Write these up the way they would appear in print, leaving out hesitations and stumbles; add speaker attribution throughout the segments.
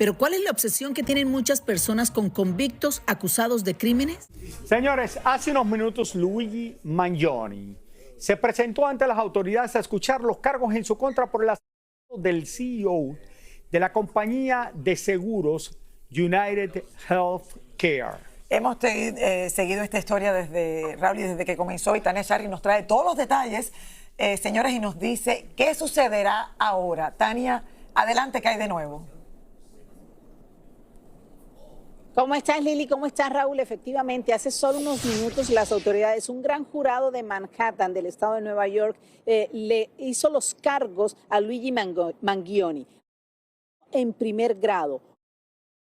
Speaker 1: Pero ¿cuál es la obsesión que tienen muchas personas con convictos acusados de crímenes?
Speaker 2: Señores, hace unos minutos Luigi Mangione se presentó ante las autoridades a escuchar los cargos en su contra por el asesinato del CEO de la compañía de seguros United Healthcare.
Speaker 3: Hemos seguido esta historia desde que comenzó y Tania Charri nos trae todos los detalles, señores, y nos dice qué sucederá ahora. Tania, adelante, ¿qué hay de nuevo?
Speaker 4: ¿Cómo estás, Lili? ¿Cómo estás, Raúl? Efectivamente, hace solo unos minutos las autoridades, un gran jurado de Manhattan, del estado de Nueva York, le hizo los cargos a Luigi Mangione en primer grado,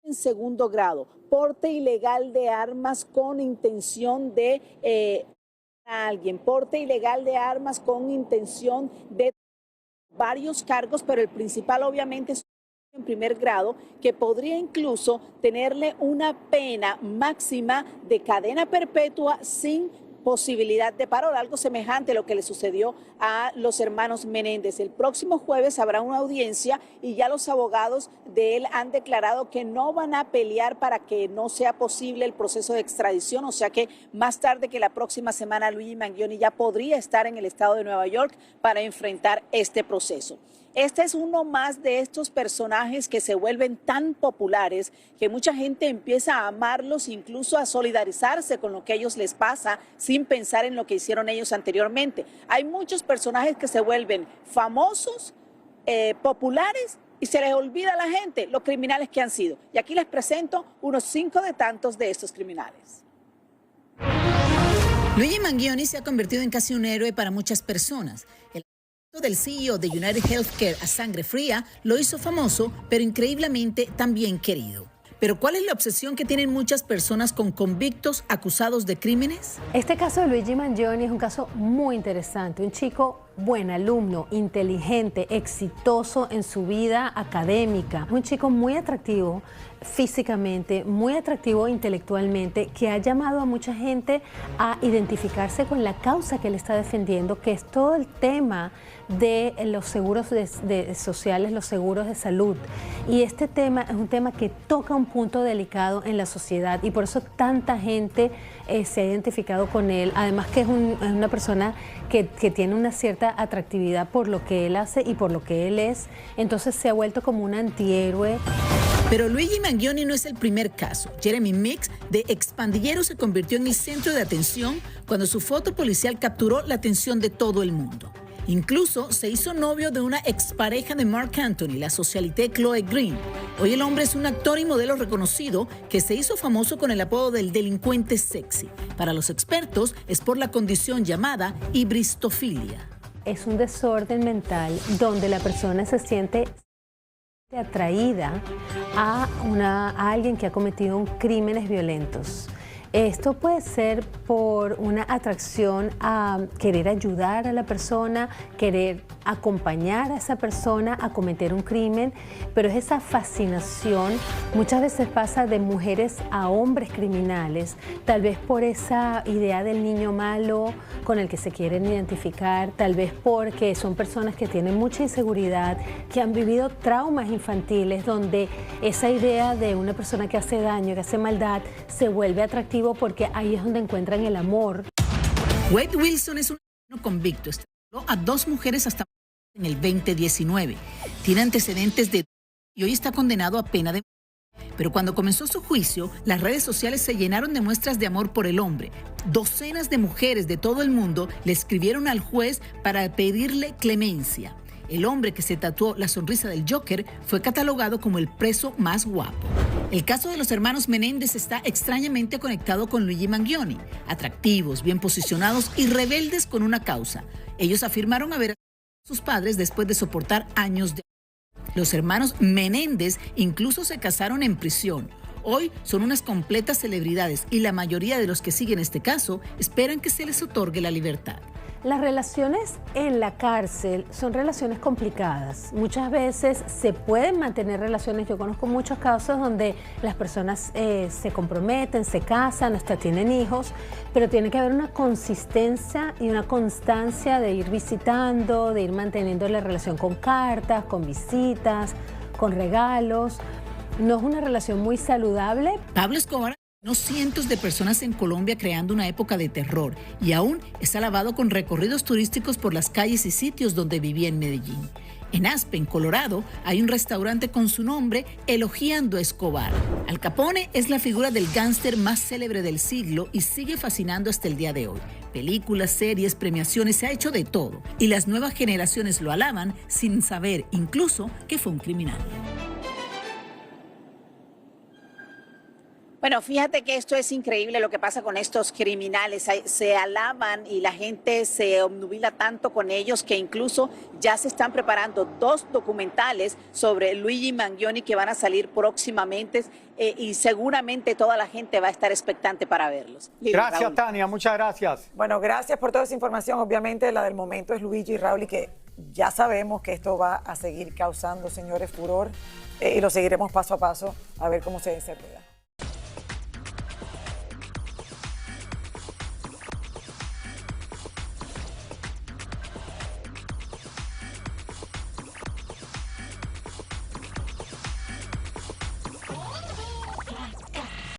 Speaker 4: en segundo grado, porte ilegal de armas con intención de a alguien, porte ilegal de armas con intención de varios cargos, pero el principal obviamente es en primer grado, que podría incluso tenerle una pena máxima de cadena perpetua sin posibilidad de paro, algo semejante a lo que le sucedió a los hermanos Menéndez. El próximo jueves habrá una audiencia y ya los abogados de él han declarado que no van a pelear para que no sea posible el proceso de extradición, o sea que más tarde que la próxima semana Luigi Mangione ya podría estar en el estado de Nueva York para enfrentar este proceso. Este es uno más de estos personajes que se vuelven tan populares que mucha gente empieza a amarlos, incluso a solidarizarse con lo que a ellos les pasa sin pensar en lo que hicieron ellos anteriormente. Hay muchos personajes que se vuelven famosos, populares, y se les olvida a la gente los criminales que han sido. Y aquí les presento unos 5 de tantos de estos criminales.
Speaker 1: Luigi Mangione se ha convertido en casi un héroe para muchas personas. El del CEO de United Healthcare a sangre fría lo hizo famoso, pero increíblemente también querido. Pero ¿cuál es la obsesión que tienen muchas personas con convictos acusados de crímenes?
Speaker 5: Este caso de Luigi Mangione es un caso muy interesante. Un chico buen alumno, inteligente, exitoso en su vida académica. Un chico muy atractivo físicamente, muy atractivo intelectualmente, que ha llamado a mucha gente a identificarse con la causa que él está defendiendo, que es todo el tema de los seguros sociales, los seguros de salud. Y este tema es un tema que toca un punto delicado en la sociedad y por eso tanta gente se ha identificado con él. Además que es una persona que tiene una cierta atractividad por lo que él hace y por lo que él es. Entonces se ha vuelto como un antihéroe.
Speaker 1: Pero Luigi Mangione no es el primer caso. Jeremy Meeks, de expandillero, se convirtió en el centro de atención cuando su foto policial capturó la atención de todo el mundo. Incluso se hizo novio de una expareja de Mark Anthony, la socialité Chloe Green. Hoy el hombre es un actor y modelo reconocido que se hizo famoso con el apodo del delincuente sexy. Para los expertos es por la condición llamada hibristofilia.
Speaker 5: Es un desorden mental donde la persona se siente atraída a alguien que ha cometido crímenes violentos. Esto puede ser por una atracción a querer ayudar a la persona, querer acompañar a esa persona a cometer un crimen, pero es esa fascinación, muchas veces pasa de mujeres a hombres criminales, tal vez por esa idea del niño malo con el que se quieren identificar, tal vez porque son personas que tienen mucha inseguridad, que han vivido traumas infantiles, donde esa idea de una persona que hace daño, que hace maldad, se vuelve atractiva porque ahí es donde encuentran el amor.
Speaker 1: Wade Wilson es un convicto. Estranguló a 2 mujeres hasta en el 2019. Tiene antecedentes de y hoy está condenado a pena de muerte. Pero cuando comenzó su juicio, las redes sociales se llenaron de muestras de amor por el hombre. Docenas de mujeres de todo el mundo le escribieron al juez para pedirle clemencia. El hombre que se tatuó la sonrisa del Joker fue catalogado como el preso más guapo. El caso de los hermanos Menéndez está extrañamente conectado con Luigi Mangione. Atractivos, bien posicionados y rebeldes con una causa. Ellos afirmaron haber asesinado a sus padres después de soportar años de... Los hermanos Menéndez incluso se casaron en prisión. Hoy son unas completas celebridades y la mayoría de los que siguen este caso esperan que se les otorgue la libertad.
Speaker 5: Las relaciones en la cárcel son relaciones complicadas. Muchas veces se pueden mantener relaciones. Yo conozco muchos casos donde las personas se comprometen, se casan, hasta tienen hijos, pero tiene que haber una consistencia y una constancia de ir visitando, de ir manteniendo la relación con cartas, con visitas, con regalos. no es una relación muy saludable.
Speaker 1: Pablo Escobar no cientos de personas en Colombia creando una época de terror y aún es alabado con recorridos turísticos por las calles y sitios donde vivía en Medellín. En Aspen, Colorado, hay un restaurante con su nombre elogiando a Escobar. Al Capone es la figura del gángster más célebre del siglo y sigue fascinando hasta el día de hoy. Películas, series, premiaciones, se ha hecho de todo. Y las nuevas generaciones lo alaban sin saber incluso que fue un criminal.
Speaker 4: Bueno, fíjate que esto es increíble lo que pasa con estos criminales. Se alaban y la gente se obnubila tanto con ellos que incluso ya se están preparando 2 documentales sobre Luigi Mangione que van a salir próximamente y seguramente toda la gente va a estar expectante para verlos.
Speaker 2: Gracias,
Speaker 4: Raúl.
Speaker 2: Tania, muchas gracias.
Speaker 3: Bueno, gracias por toda esa información. Obviamente la del momento es Luigi y Raúl, y que ya sabemos que esto va a seguir causando, señores, furor, y lo seguiremos paso a paso a ver cómo se desarrolla.